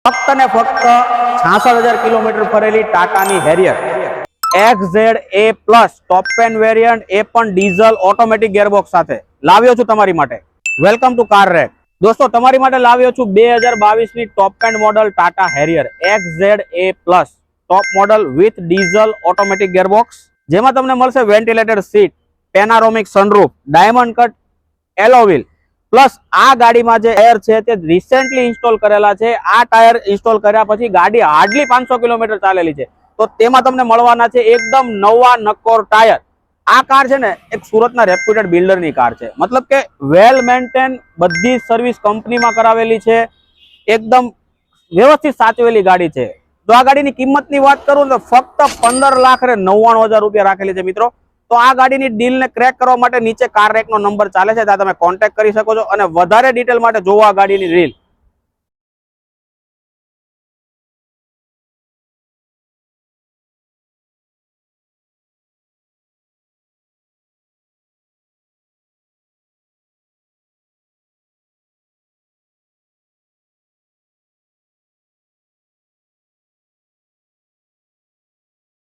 ફક્ત ને ફક્ત 66,000 કિલોમીટર ફરેલી ટાટાની Harrier XZA+ top end variant, એ પણ ડીઝલ ઓટોમેટિક ગિયરબોક્સ સાથે લાવ્યો છું તમારી માટે. Welcome to car rack. દોસ્તો, તમારી માટે લાવ્યો છું 2022 ની top end model Tata Harrier XZA+ top model with diesel automatic gearbox, જેમાં તમને મળશે ventilated seat, panoramic sunroof, diamond cut alloy wheel, plus આ ગાડીમાં જે એર છે તે રિસેન્ટલી ઇન્સ્ટોલ કરેલા છે. આ ટાયર ઇન્સ્ટોલ કર્યા પછી ગાડી હાર્ડલી 500 કિલોમીટર ચાલેલી છે, તો તેમાં તમને મળવાના છે એકદમ નવા નક્કોર ટાયર. આ કાર છે ને એક સુરતના રેપ્યુટેડ બિલ્ડરની કાર છે, મતલબ કે વેલ મેન્ટેન, બધી સર્વિસ કંપનીમાં કરાવેલી છે, એકદમ વ્યવસ્થિત સાચવેલી ગાડી છે. તો આ ગાડીની કિંમતની વાત કરું તો ફક્ત 15,99,000 રૂપિયા રાખેલી છે મિત્રો. તો આ ગાડીની ડીલને ક્રેક કરવા માટે નીચે કાર રેકનો નંબર ચાલે છે, ત્યાં તમે કોન્ટેક્ટ કરી શકો છો. અને વધારે ડિટેલ માટે જોવા ગાડીની રીલ